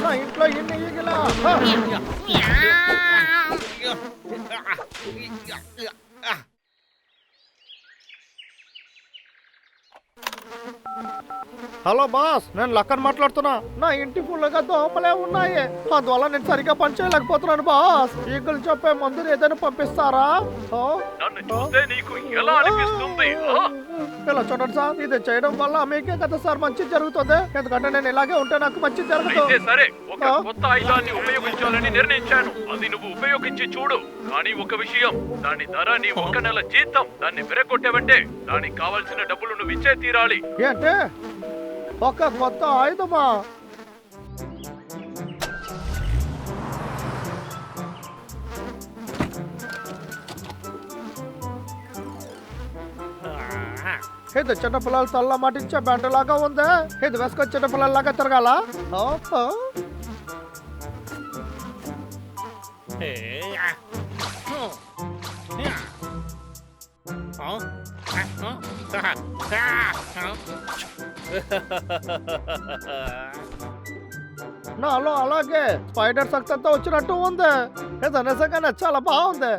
నా ఇంట్లో ఎన్ని ఈగలా? హలో బాస్, నేను లక్కన్ మాట్లాడుతున్నా. నా ఇంటి ఫుల్గా దోమలే ఉన్నాయి, అందువల్ల నేను సరిగ్గా పని చేయలేకపోతున్నాను బాస్. ఈగలు చెప్పే మందుని ఏదైనా పంపిస్తారా? నన్ను చూస్తే నీకు ఎలా అనిపిస్తుంది? ఇలా చూడండి సార్, ఇది చేయడం వల్ల మీకే కదా సార్ మంచి జరుగుతుంది. ఎందుకంటే నేను ఇలాగే ఉంటే నాకు మంచి జరుగుతుంది. సరే, ఒక కొత్త ఆయుధాన్ని ఉపయోగించాలని నిర్ణయించాను. అది నువ్వు ఉపయోగించి చూడు. కానీ ఒక విషయం, దాని ధర నీ 1 నెల జీతం. దాన్ని విరగొట్టావంటే దానికి కావాల్సిన డబ్బులు నువ్వు ఇచ్చే తీరాలి. ఏంటే ఒక కొత్త ఆయుధమా? ఇది చిన్నపిల్లల తల్ల మాటించే బెంటలాగా ఉంది. ఇది వేసుకొని చిన్నపిల్లలాగా తిరగాల. నాలో అలాగే స్పైడర్ శక్తి అంతా వచ్చినట్టు ఉంది. ఇది నిజంగానే చాలా బాగుంది.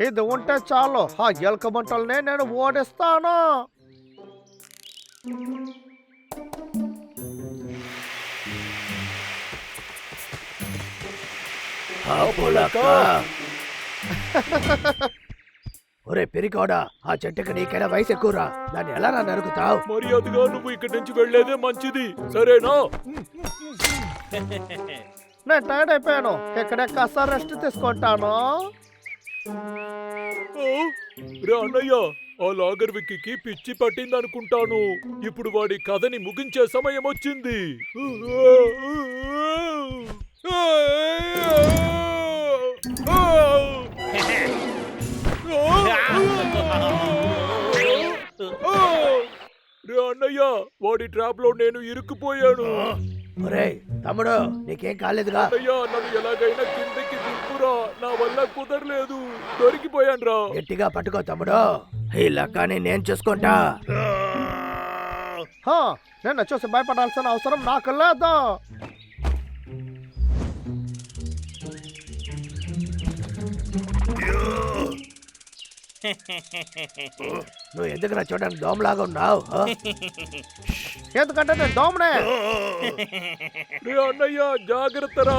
ఇది ఉంటే చాలు, ఆ ఎలక మంటల్ని నేను ఓడిస్తాను. ఒరే పెరికోడా, ఆ చెట్టుకి నీకైనా వయసు ఎక్కువరా, దాన్ని ఎలా నరుకుతావు? మర్యాదగా నువ్వు ఇక్కడి నుంచి వెళ్లేదే మంచిది, సరేనా? నేను టైర్డ్ అయిపోయాను, ఇక్కడే కాస్త రెస్ట్ తీసుకుంటాను. రే అన్నయ్య, ఆ లాగర్ విక్కీకి పిచ్చి పట్టింది అనుకుంటాను. ఇప్పుడు వాడి కథని ముగించే సమయం వచ్చింది. రే అన్నయ్య, వాడి ట్రాప్ లో నేను ఇరుక్కుపోయాను. ఒరే తమ్ముడు, నీకేం కాలేదుగా? అయ్యా, నన్ను ఎలాగైనా కిందకి దింపురా, నా వల్ల కుదరలేదు, దొరికిపోయాను రా. గట్టిగా పట్టుకో తమ్ముడు, ఈ లక్కని నేను చూసుకుంటా. నేను చూసి భయపడాల్సిన అవసరం నాకు లేదు. నువ్వు ఎందుకురా చూడడానికి దోమలాగా ఉన్నావు? ఎందుకంటే నేను దోమనే. అన్నయ్య జాగ్రత్త రా.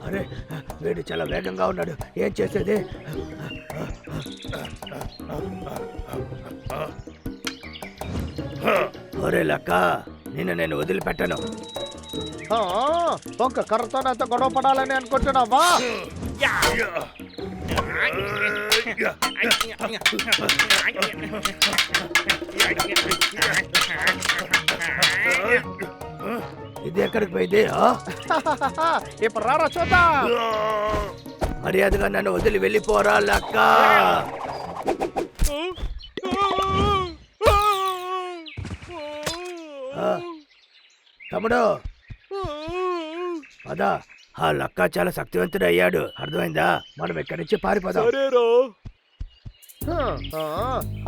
అరే వీడు చాలా వేగంగా ఉన్నాడు, ఏం చేసేది? ఒరే లక్క, నిన్ను నేను వదిలిపెట్టను. ఒక కర్రతోనైతే గొడవ పడాలని అనుకుంటున్నావా? ఇది ఎక్కడికి పోయింది? ఇప్పుడు రారా చూద్దాం. మర్యాదగా నన్ను వదిలి వెళ్ళిపోరా లక్క. తమ్ముడు పదా, ఆ లక్క చాలా శక్తివంతుడు అయ్యాడు, అర్థమైందా? మనం ఇక్కడి నుంచి పారిపోదాం.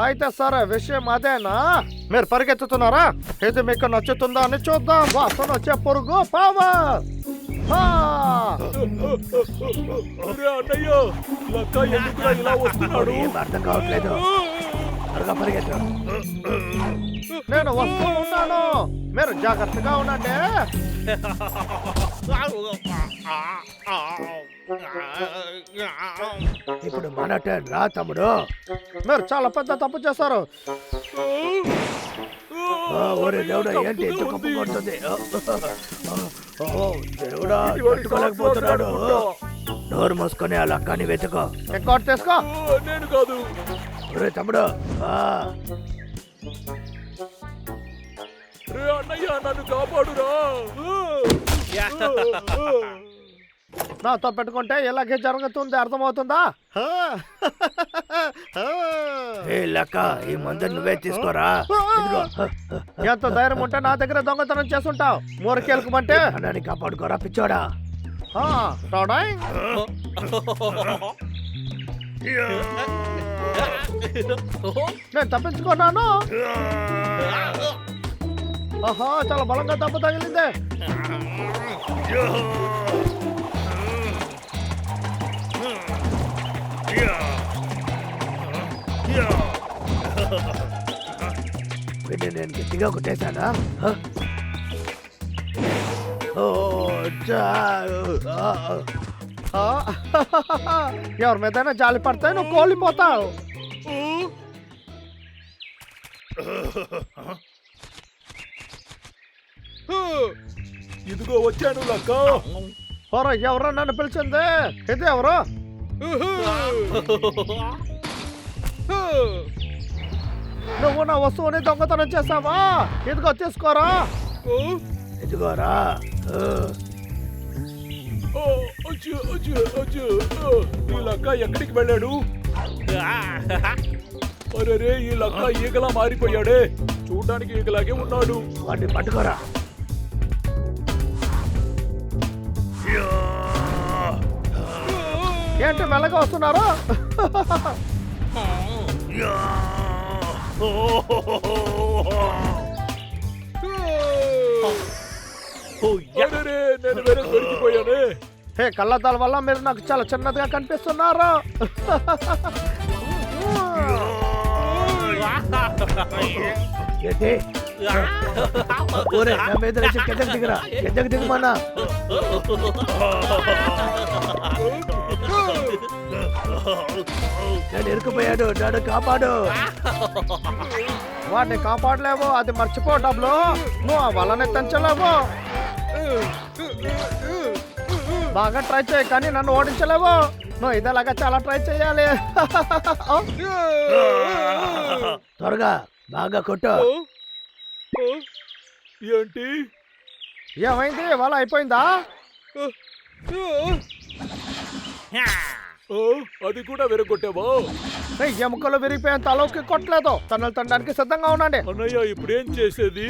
అయితే సరే, విషయం అదేనా? మీరు పరిగెత్తుతున్నారా? ఇది మీకు నచ్చుతుందా అని చూద్దాం. వాసన వచ్చే పురుగు పవర్. అర్థం కావట్లేదు, త్వరగా పరిగెత్తు. నేను వస్తూ ఉన్నాను, మీరు జాగ్రత్తగా ఉండండి. ఇప్పుడు మన టర్న్ రా తమ్ముడు. మీరు చాలా పెద్ద తప్పు చేశారు. ఓరే దేవుడా, ఏంటి ఎంత గొప్ప కొడుతుంది? దేవుడా, తట్టుకోలేకపోతున్నాడు. నోరు మూసుకొని ఆ లక్కని వెతుకో. ఎక్కువ తీసుకో. నేను కాదు. ఒరే తమ్ముడు, అన్నయ్య నన్ను కాపాడురా. నాతో పెట్టుకుంటే ఇలాగే జరుగుతుంది, అర్థమవుతుందా? ఏ లక్క ఈ మందుని నువ్వే తీసుకోరా. ఇదిగో. ఎంత ధైర్యం ఉంటే నా దగ్గర దొంగతనం చేస్తుంటావు? మూరకెళ్ళకమంటే అన్నాన్ని కాపాడుకోరా పిచ్చోడా. నేను తప్పించుకున్నాను. ఆహా, చాలా బలంగా దెబ్బ తగిలిందే. వీడిని నేను గట్టిగా కొట్టేశానా? ఓ, ఆ, ఎవరి మీదైనా జాలి పడితే నువ్వు కోల్పోతావు. ఇదిగో వచ్చాను లక్క. ఎవరో ఎవరో నన్ను పిలిచింది. ఇది ఎవరు? నువ్వు నా వస్తువుని దొంగతనం చేసావా? ఇదిగో తీసుకోరా. ఇదిగోరా. ఈ లక్క ఎక్కడికి వెళ్ళాడు? అరే, ఈ లక్క ఈగలా మారిపోయాడే. చూడ్డానికి ఈగలాగే ఉన్నాడు. వాడిని పట్టుకోరా. ఏంటి మెల్లగా వస్తున్నారు? అరెరే, నేను వేరే దొరికిపోయానే. హే, కళ్ళద్దాల వల్ల మీరు నాకు చాలా చిన్నదిగా కనిపిస్తున్నారు. ఏంటి? ఓరే, నా మీద నుంచి కిందకి దిగరా. కిందకి దిగమన్నా. నేను ఇరుక్కుపోయాడు. నన్ను కాపాడు. వాడిని కాపాడలేవు. అది మర్చిపో. డబ్బులు నువ్వు ఆ వలని తెంచలేవు. బాగా ట్రై చేయి, కానీ నన్ను ఓడించలేవు. నువ్వు ఇదేలాగా చాలా ట్రై చేయాలి. త్వరగా బాగా కొట్టు. ఏంటి? ఏమైంది? వల అయిపోయిందా? అది కూడా విరగొట్టావా? ఎముకలు విరిగిపోయిన తలకి కొట్టలేదు. తనలు తినడానికి సిద్ధంగా ఉండండి. అన్నయ్య, ఇప్పుడేం చేసేది?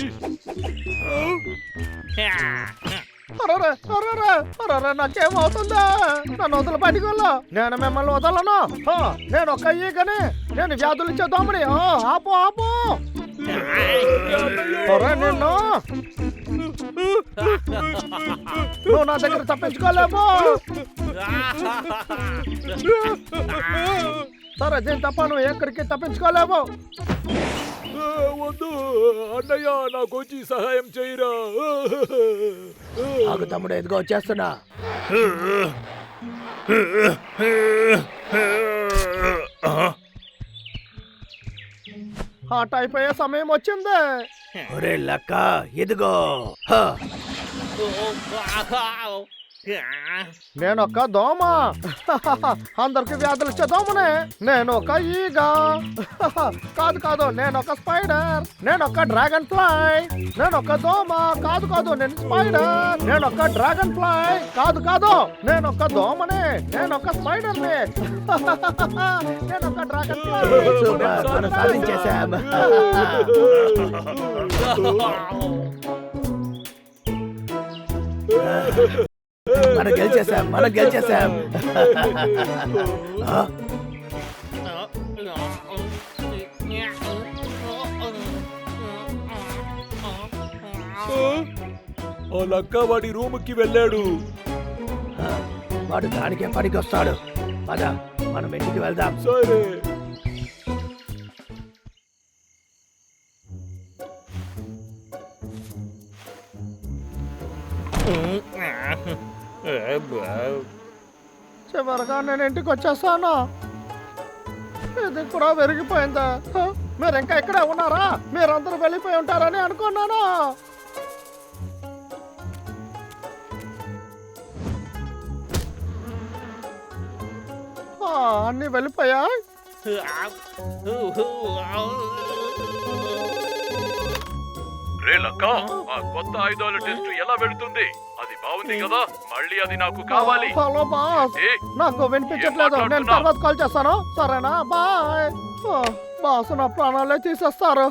అరరే, అరరే, అరరే, నాకేమవుతుందా? నన్ను వదిలి బయటికి వెళ్ళా. నేను మిమ్మల్ని వదలను. నేను ఒక ఈగని. నేను వ్యాధులు ఇచ్చే దోమని. ఆపు, ఆపు. అరే, నిన్ను నువ్వు నా దగ్గర తప్పించుకోలేవు. సరే, దీని తప్ప నువ్వు ఎక్కడికి తప్పించుకోలేవు. వద్దు అన్నయ్య, నాకు వచ్చి సహాయం చేయరా. ఆగు తమ్ముడు, ఎదుగో వచ్చేస్తున్నా. ఆట అయిపోయే సమయం వచ్చింది. ఒరే లక్క, ఇదిగో. హ. నేను ఒక దోమ. అందరికి వ్యాధులు ఇచ్చే దోమనే. నేను ఒక ఈగ. కాదు కాదు, నేను ఒక స్పైడర్. నేను ఒక డ్రాగన్ ఫ్లై. నేను ఒక దోమ. కాదు కాదు, నేను స్పైడర్. నేను ఒక డ్రాగన్ ఫ్లై. కాదు కాదు, నేను ఒక దోమనే. నేను ఒక స్పైడర్ ని. నేను ఒక డ్రాగన్ ఫ్లై. సూపర్, మనం సాధించేశాం. మనం గెలిచేసాం, మనం గెలిచేసాం. ఆ? ఆ లక్క వాడి రూముకి వెళ్ళాడు. వాడు దానికే పనికి వస్తాడు. పద, మనం ఇంటికి వెళ్దాం. సరే. చివరిగా నేను ఇంటికి వచ్చేస్తాను. ఇది కూడా విరిగిపోయిందా? మీరు ఇంకా ఇక్కడే ఉన్నారా? మీరందరూ వెళ్ళిపోయి ఉంటారని అనుకున్నాను. అన్ని వెళ్ళిపోయా. రే లక్క, ఆ కొత్త ఆయుధాల టెస్ట్ ఎలా వెళుతుంది? అది బాగుంది కదా? మళ్ళీ అది నాకు కావాలి. హలో బాస్, ఏ? నాకు వినిపించట్లేదు. నేను తర్వాత కాల్ చేస్తాను. సరేనా? బాయ్. బాసు నా ప్రాణాలే తీసేస్తారు